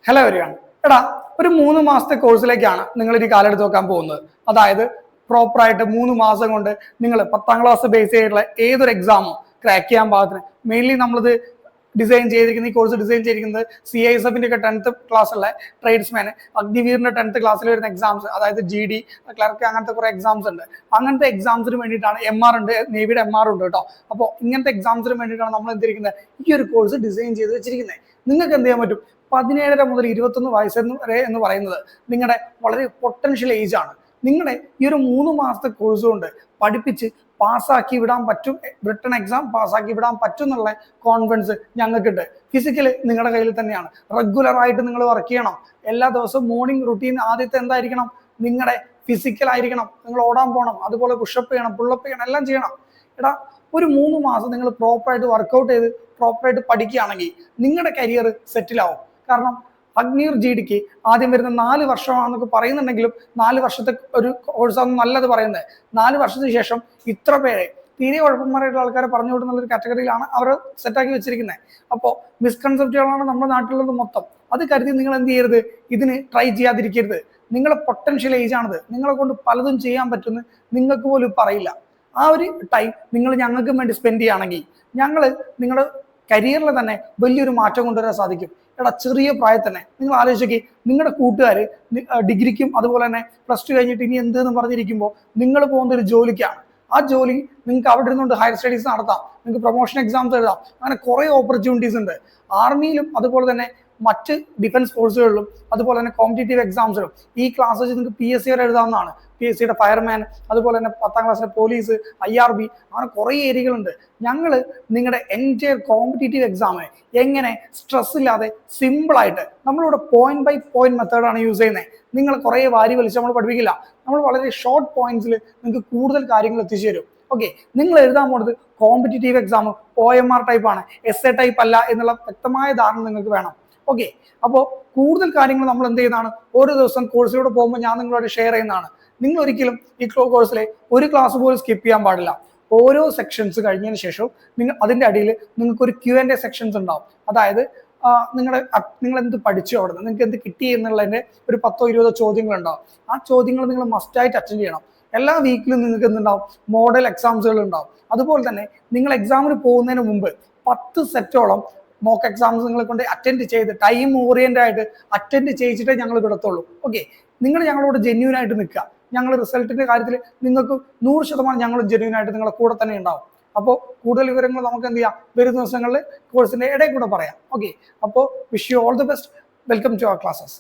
Hello everyone. എടാ, ഒരു 3 മാസത്തെ കോഴ്സിലേക്കാണ് നിങ്ങൾ ഇനി കാലെടുത്ത് നോക്കാൻ പോകുന്നത്. അതായത് പ്രോപ്പറായിട്ട് 3 മാസം കൊണ്ട് നിങ്ങൾ 10ാം ക്ലാസ് ബേസ് ചെയ്തിട്ടുള്ള ഏതൊരു എക്സാമോ ക്രാക്ക് ചെയ്യാൻ പാകത്തിന് മെയിൻലി നമ്മളിത് ഡിസൈൻ ചെയ്തിരിക്കുന്ന ഈ കോഴ്സ് ഡിസൈൻ ചെയ്തിരിക്കുന്നത് CISF-ന്റെ ഒക്കെ 10th ക്ലാസ്സുള്ള ട്രേഡ്സ്മാൻ അഗ്നിവീറിന്റെ 10th ക്ലാസ്സിൽ വരുന്ന എക്സാംസ്, അതായത് GD ക്ലർക്ക്, അങ്ങനത്തെ കുറെ എക്സാംസ് ഉണ്ട്. അങ്ങനത്തെ എക്സാംസിന് വേണ്ടിയിട്ടാണ് MR ഉണ്ട്, നേവിയുടെ MR ഉണ്ട് കേട്ടോ. അപ്പോൾ ഇങ്ങനത്തെ എക്സാംസിന് വേണ്ടിയിട്ടാണ് നമ്മൾ എന്തിരിക്കുന്നത് ഈ ഒരു കോഴ്സ് ഡിസൈൻ ചെയ്ത് വെച്ചിരിക്കുന്നത്. നിങ്ങൾക്ക് എന്ത് ചെയ്യാൻ പറ്റും? 17 മുതൽ 21 വയസ്സ് വരെ എന്ന് പറയുന്നത് നിങ്ങളുടെ വളരെ പൊട്ടൻഷ്യൽ ഏജ് ആണ്. നിങ്ങളുടെ ഈ ഒരു 3 മാസത്തെ കോഴ്സ് കൊണ്ട് പഠിപ്പിച്ച് പാസ്സാക്കി വിടാൻ പറ്റും, റിട്ടൺ എക്സാം പാസ്സാക്കി വിടാൻ പറ്റും എന്നുള്ള കോൺഫിഡൻസ് ഞങ്ങൾക്കുണ്ട്. ഫിസിക്കൽ നിങ്ങളുടെ കയ്യിൽ തന്നെയാണ്. റെഗുലർ ആയിട്ട് നിങ്ങൾ വർക്ക് ചെയ്യണം. എല്ലാ ദിവസവും മോർണിംഗ് റുട്ടീൻ ആദ്യത്തെ എന്തായിരിക്കണം? നിങ്ങളുടെ ഫിസിക്കൽ ആയിരിക്കണം. നിങ്ങൾ ഓടാൻ പോകണം, അതുപോലെ പുഷപ്പ് ചെയ്യണം, പുള്ളപ്പ് ചെയ്യണം, എല്ലാം ചെയ്യണം. എടാ, ഒരു 3 മാസം നിങ്ങൾ പ്രോപ്പറായിട്ട് വർക്കൗട്ട് ചെയ്ത് പ്രോപ്പറായിട്ട് പഠിക്കുകയാണെങ്കിൽ നിങ്ങളുടെ കരിയർ സെറ്റിൽ ആവും. കാരണം അഗ്നിവീർ GDക്ക് ആദ്യം വരുന്ന 4 വർഷമാണെന്നൊക്കെ പറയുന്നുണ്ടെങ്കിലും 4 വർഷത്തെ ഒരു കോഴ്സാണ് നല്ലത് പറയുന്നത്. 4 വർഷത്തിന് ശേഷം ഇത്ര പേരെ തീരെ കുഴപ്പന്മാരായിട്ടുള്ള ആൾക്കാരെ പറഞ്ഞു വിടുന്നുള്ളൊരു കാറ്റഗറിയിലാണ് അവർ സെറ്റാക്കി വെച്ചിരിക്കുന്നത്. അപ്പോൾ മിസ്കൺസെപ്റ്റുകളാണ് നമ്മുടെ നാട്ടിലുള്ളത് മൊത്തം. അത് കരുതി നിങ്ങൾ എന്ത് ചെയ്യരുത്? ഇതിന് ട്രൈ ചെയ്യാതിരിക്കരുത്. നിങ്ങളെ പൊട്ടൻഷ്യൽ ഏജ് ആണിത്. നിങ്ങളെ കൊണ്ട് പലതും ചെയ്യാൻ പറ്റുമെന്ന് നിങ്ങൾക്ക് പോലും പറയില്ല. ആ ഒരു ടൈം നിങ്ങൾ ഞങ്ങൾക്ക് വേണ്ടി സ്പെൻഡ് ചെയ്യുകയാണെങ്കിൽ ഞങ്ങൾ നിങ്ങളുടെ കരിയറിൽ തന്നെ വലിയൊരു മാറ്റം കൊണ്ടുവരാൻ സാധിക്കും. എടാ, ചെറിയ പ്രായത്തിൽ തന്നെ നിങ്ങൾ ആലോചിക്കുക, നിങ്ങളുടെ കൂട്ടുകാർ ഡിഗ്രിക്കും അതുപോലെ തന്നെ +2 കഴിഞ്ഞിട്ട് ഇനി എന്തെന്ന് പറഞ്ഞിരിക്കുമ്പോൾ നിങ്ങൾ പോകുന്ന ഒരു ജോലിക്കാണ്. ആ ജോലി നിങ്ങൾക്ക് അവിടെ ഇരുന്നുകൊണ്ട് ഹയർ സ്റ്റഡീസ് നടത്താം, നിങ്ങൾക്ക് പ്രൊമോഷൻ എക്സാംസ് എഴുതാം. അങ്ങനെ കുറേ ഓപ്പർച്യൂണിറ്റീസ് ഉണ്ട്. ആർമിയിലും അതുപോലെ തന്നെ മറ്റ് ഡിഫൻസ് ഫോഴ്സുകളിലും അതുപോലെ തന്നെ കോമ്പറ്റേറ്റീവ് എക്സാംസിലും ഈ ക്ലാസ് വെച്ച് നിങ്ങൾക്ക് PSC വരെ എഴുതാവുന്നതാണ്. PSCയുടെ ഫയർമാൻ, അതുപോലെ തന്നെ 10ാം ക്ലാസ്സിലെ പോലീസ്, IRB, അങ്ങനെ കുറേ ഏരിയകളുണ്ട്. ഞങ്ങൾ നിങ്ങളുടെ എൻറ്റയർ കോമ്പറ്റേറ്റീവ് എക്സാമിന് എങ്ങനെ സ്ട്രെസ് ഇല്ലാതെ സിമ്പിളായിട്ട് നമ്മളിവിടെ പോയിന്റ് ബൈ പോയിന്റ് മെത്തേഡാണ് യൂസ് ചെയ്യുന്നത്. നിങ്ങൾ കുറേ വാരി വലിച്ച് നമ്മൾ പഠിപ്പിക്കില്ല. നമ്മൾ വളരെ ഷോർട്ട് പോയിന്റ്സിൽ നിങ്ങൾക്ക് കൂടുതൽ കാര്യങ്ങൾ എത്തിച്ചു തരും. ഓക്കെ, നിങ്ങൾ എഴുതാൻ പോകുന്നത് കോമ്പറ്റേറ്റീവ് എക്സാം OMR ടൈപ്പാണ്, SA ടൈപ്പ് അല്ല എന്നുള്ള വ്യക്തമായ ധാരണ നിങ്ങൾക്ക് വേണം. ഓക്കെ, അപ്പോൾ കൂടുതൽ കാര്യങ്ങൾ നമ്മൾ എന്ത് ചെയ്യുന്നതാണ്? ഓരോ ദിവസം കോഴ്സിലൂടെ പോകുമ്പോൾ ഞാൻ നിങ്ങളോട് ഷെയർ ചെയ്യുന്നതാണ്. നിങ്ങൾ ഒരിക്കലും ഈ കോഴ്സിലെ ഒരു ക്ലാസ് പോലും സ്കിപ്പ് ചെയ്യാൻ പാടില്ല. ഓരോ സെക്ഷൻസ് കഴിഞ്ഞതിന് ശേഷവും അതിൻ്റെ അടിയിൽ നിങ്ങൾക്ക് ഒരു Q&A സെക്ഷൻസ് ഉണ്ടാവും. അതായത് നിങ്ങൾ എന്ത് പഠിച്ചു, അവിടെ നിന്ന് നിങ്ങൾക്ക് എന്ത് കിട്ടി എന്നുള്ളതിൻ്റെ ഒരു 10-20 ചോദ്യങ്ങൾ ഉണ്ടാവും. ആ ചോദ്യങ്ങൾ നിങ്ങൾ മസ്റ്റായിട്ട് അറ്റൻഡ് ചെയ്യണം. എല്ലാ വീക്കിലും നിങ്ങൾക്ക് എന്തുണ്ടാവും? മോഡൽ എക്സാംസുകൾ ഉണ്ടാവും. അതുപോലെ തന്നെ നിങ്ങൾ എക്സാമിന് പോകുന്നതിന് മുമ്പ് 10 സെറ്റോളം മോക്ക് എക്സാംസ് നിങ്ങളെ കൊണ്ട് അറ്റൻഡ് ചെയ്ത് ടൈം ഓറിയന്റഡ് ആയിട്ട് അറ്റൻഡ് ചെയ്യിച്ചിട്ടേ ഞങ്ങൾ വിടത്തുള്ളൂ. ഓക്കെ, നിങ്ങൾ ഞങ്ങളോട് ജെന്യൂൻ ആയിട്ട് നിൽക്കുക. ഞങ്ങൾ റിസൾട്ടിന്റെ കാര്യത്തിൽ നിങ്ങൾക്ക് 100% ഞങ്ങൾ ജെന്യൂൻ ആയിട്ട് നിങ്ങളെ കൂടെ തന്നെ ഉണ്ടാവും. അപ്പോൾ കൂടുതൽ വിവരങ്ങൾ നമുക്ക് എന്ത് ചെയ്യാം? വരുന്ന ദിവസങ്ങളിൽ കോഴ്സിന്റെ ഇടയിൽ കൂടെ പറയാം. ഓക്കെ, അപ്പോൾ wish you all the best. Welcome to our classes.